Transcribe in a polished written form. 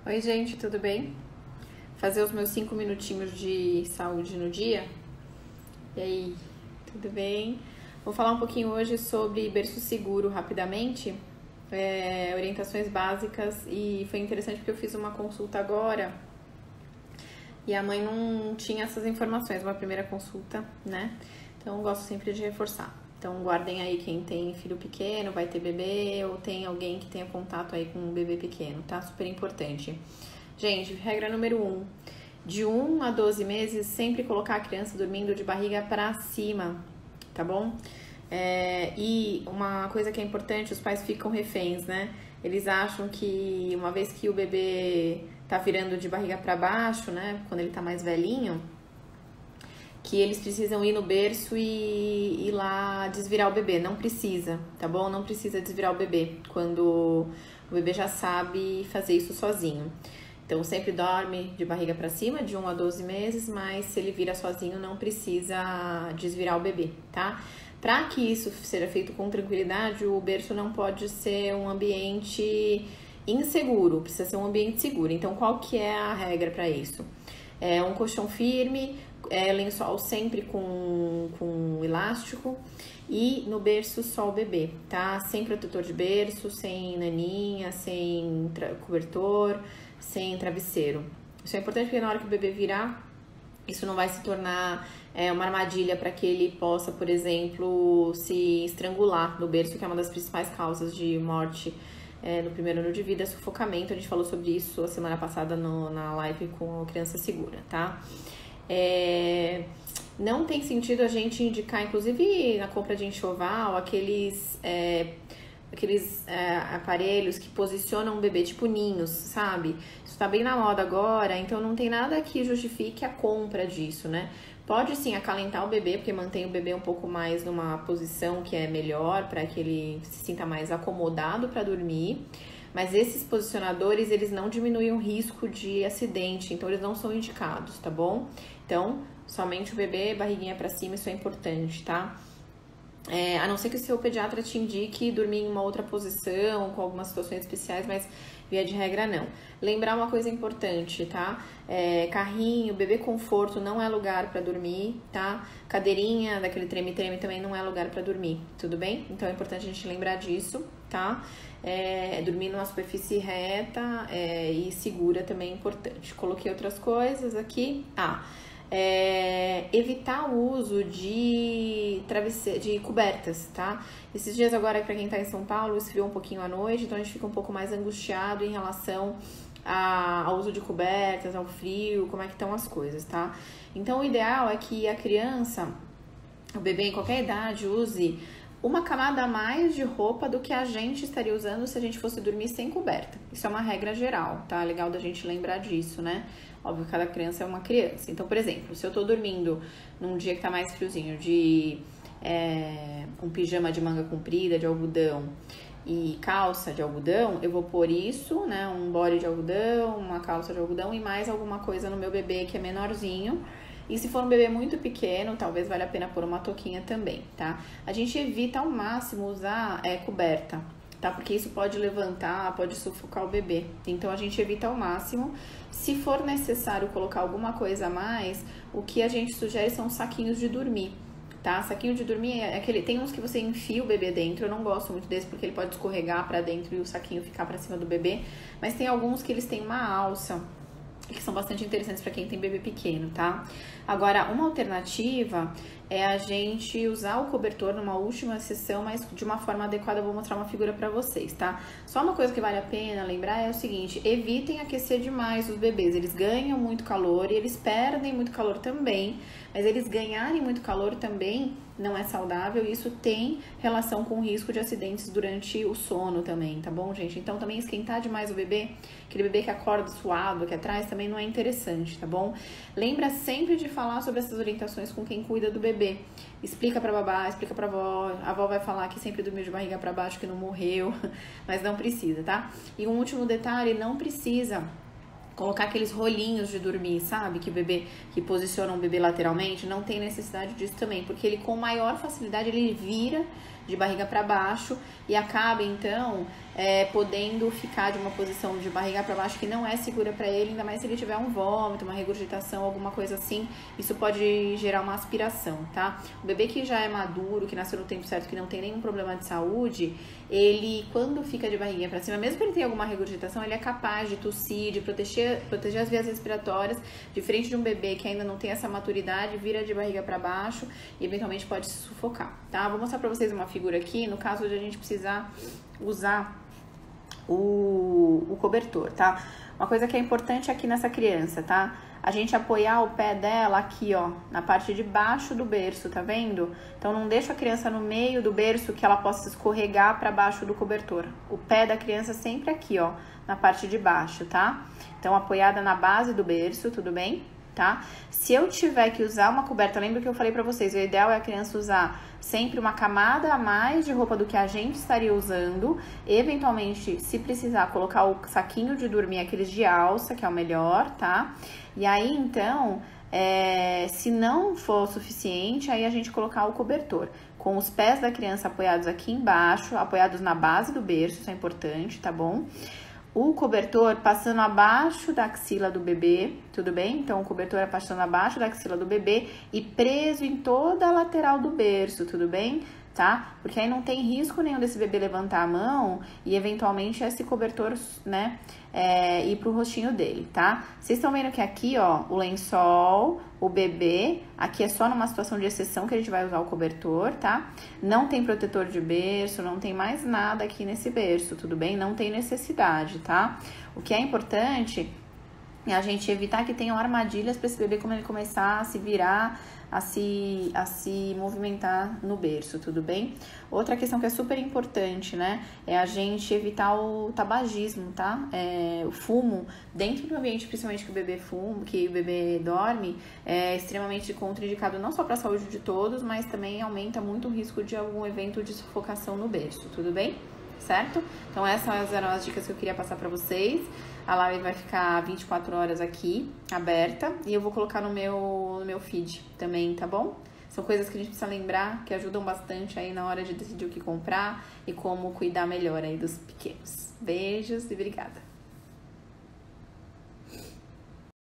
Oi, gente, tudo bem? Fazer os meus 5 minutinhos de saúde no dia. E aí, tudo bem? Vou falar um pouquinho hoje sobre berço seguro rapidamente, orientações básicas, e foi interessante porque eu fiz uma consulta agora e a mãe não tinha essas informações, uma primeira consulta, né? Então eu gosto sempre de reforçar. Então guardem aí quem tem filho pequeno, vai ter bebê ou tem alguém que tenha contato aí com um bebê pequeno, tá? Super importante. Gente, regra número 1. De 1 a 12 meses, sempre colocar a criança dormindo de barriga pra cima, tá bom? E uma coisa que é importante, os pais ficam reféns, né? Eles acham que uma vez que o bebê tá virando de barriga pra baixo, né? Quando ele tá mais velhinho, que eles precisam ir no berço e ir lá desvirar o bebê. Não precisa, tá bom? Não precisa desvirar o bebê quando o bebê já sabe fazer isso sozinho. Então, sempre dorme de barriga para cima, de 1 a 12 meses, mas se ele vira sozinho, não precisa desvirar o bebê, tá? Para que isso seja feito com tranquilidade, o berço não pode ser um ambiente inseguro, precisa ser um ambiente seguro. Então, qual que é a regra para isso? É um colchão firme, lençol sempre com elástico e no berço só o bebê, tá? Sem protetor de berço, sem naninha, sem cobertor, sem travesseiro. Isso é importante porque na hora que o bebê virar, isso não vai se tornar uma armadilha para que ele possa, por exemplo, se estrangular no berço, que é uma das principais causas de morte no primeiro ano de vida, sufocamento. A gente falou sobre isso a semana passada na live com a Criança Segura, tá? Não tem sentido a gente indicar, inclusive na compra de enxoval, aqueles aparelhos que posicionam o bebê, tipo ninhos, sabe? Isso tá bem na moda agora, então não tem nada que justifique a compra disso, né? Pode sim acalentar o bebê, porque mantém o bebê um pouco mais numa posição que é melhor, para que ele se sinta mais acomodado para dormir. Mas esses posicionadores, eles não diminuem o risco de acidente, então eles não são indicados, tá bom? Então, somente o bebê, barriguinha para cima, isso é importante, tá? A não ser que o seu pediatra te indique dormir em uma outra posição, com algumas situações especiais, mas via de regra não. Lembrar uma coisa importante, tá? Carrinho, bebê conforto não é lugar para dormir, tá? Cadeirinha daquele treme-treme também não é lugar para dormir, tudo bem? Então é importante a gente lembrar disso, tá? Dormir numa superfície reta e segura também é importante. Coloquei outras coisas aqui. Evitar o uso de cobertas, tá? Esses dias agora, para quem tá em São Paulo, esfriou um pouquinho à noite, então a gente fica um pouco mais angustiado em relação ao uso de cobertas, ao frio, como é que estão as coisas, tá? Então o ideal é que a criança, o bebê em qualquer idade, use uma camada a mais de roupa do que a gente estaria usando se a gente fosse dormir sem coberta. Isso é uma regra geral, tá? Legal da gente lembrar disso, né? Óbvio que cada criança é uma criança. Então, por exemplo, se eu tô dormindo num dia que tá mais friozinho, de um pijama de manga comprida, de algodão, e calça de algodão, eu vou pôr isso, né? Um body de algodão, uma calça de algodão e mais alguma coisa no meu bebê que é menorzinho. E se for um bebê muito pequeno, talvez valha a pena pôr uma touquinha também, tá? A gente evita ao máximo usar coberta, tá? Porque isso pode levantar, pode sufocar o bebê. Então a gente evita ao máximo. Se for necessário colocar alguma coisa a mais, o que a gente sugere são saquinhos de dormir, tá? Saquinho de dormir tem uns que você enfia o bebê dentro. Eu não gosto muito desse porque ele pode escorregar pra dentro e o saquinho ficar pra cima do bebê. Mas tem alguns que eles têm uma alça, que são bastante interessantes para quem tem bebê pequeno, tá? Agora, uma alternativa é a gente usar o cobertor numa última sessão, mas de uma forma adequada. Eu vou mostrar uma figura para vocês, tá? Só uma coisa que vale a pena lembrar é o seguinte: evitem aquecer demais os bebês. Eles ganham muito calor e eles perdem muito calor também, mas eles ganharem muito calor também não é saudável, e isso tem relação com o risco de acidentes durante o sono também, tá bom, gente? Então também esquentar demais o bebê, aquele bebê que acorda suado aqui atrás, também não é interessante, tá bom? Lembra sempre de falar sobre essas orientações com quem cuida do bebê. Explica pra babá, explica pra avó. A avó vai falar que sempre dormiu de barriga pra baixo, que não morreu, mas não precisa, tá? E um último detalhe, não precisa colocar aqueles rolinhos de dormir, sabe? Que posicionam o bebê lateralmente, não tem necessidade disso também, porque ele com maior facilidade ele vira de barriga para baixo e acaba então podendo ficar de uma posição de barriga para baixo que não é segura para ele, ainda mais se ele tiver um vômito, uma regurgitação, alguma coisa assim, isso pode gerar uma aspiração, tá? O bebê que já é maduro, que nasceu no tempo certo, que não tem nenhum problema de saúde, ele, quando fica de barriguinha para cima, mesmo que ele tenha alguma regurgitação, ele é capaz de tossir, de proteger as vias respiratórias, diferente de um bebê que ainda não tem essa maturidade, vira de barriga para baixo e eventualmente pode se sufocar, tá? Vou mostrar para vocês uma figura aqui, no caso de a gente precisar usar o cobertor, tá? Uma coisa que é importante aqui nessa criança, tá? A gente apoiar o pé dela aqui, ó, na parte de baixo do berço, tá vendo? Então, não deixa a criança no meio do berço que ela possa escorregar para baixo do cobertor. O pé da criança sempre aqui, ó, na parte de baixo, tá? Então, apoiada na base do berço, tudo bem? Tá? Se eu tiver que usar uma coberta, lembra que eu falei pra vocês, o ideal é a criança usar sempre uma camada a mais de roupa do que a gente estaria usando, eventualmente, se precisar, colocar o saquinho de dormir, aqueles de alça, que é o melhor, tá? E aí, então, se não for suficiente, aí a gente colocar o cobertor, com os pés da criança apoiados aqui embaixo, apoiados na base do berço, isso é importante, tá bom? O cobertor passando abaixo da axila do bebê, tudo bem? Então, o cobertor é passando abaixo da axila do bebê e preso em toda a lateral do berço, tudo bem? Tá? Porque aí não tem risco nenhum desse bebê levantar a mão e, eventualmente, esse cobertor, né, ir pro rostinho dele, tá? Vocês estão vendo que aqui, ó, o lençol, o bebê, aqui é só numa situação de exceção que a gente vai usar o cobertor, tá? Não tem protetor de berço, não tem mais nada aqui nesse berço, tudo bem? Não tem necessidade, tá? O que é importante é a gente evitar que tenham armadilhas para esse bebê quando ele começar a se virar, a se movimentar no berço, tudo bem? Outra questão que é super importante, né, é a gente evitar o tabagismo, tá? O fumo dentro do ambiente, principalmente que o bebê fuma, que o bebê dorme, é extremamente contraindicado não só para a saúde de todos, mas também aumenta muito o risco de algum evento de sufocação no berço, tudo bem? Certo? Então essas eram as dicas que eu queria passar para vocês. A live vai ficar 24 horas aqui, aberta, e eu vou colocar no meu feed também, tá bom? São coisas que a gente precisa lembrar, que ajudam bastante aí na hora de decidir o que comprar e como cuidar melhor aí dos pequenos. Beijos e obrigada!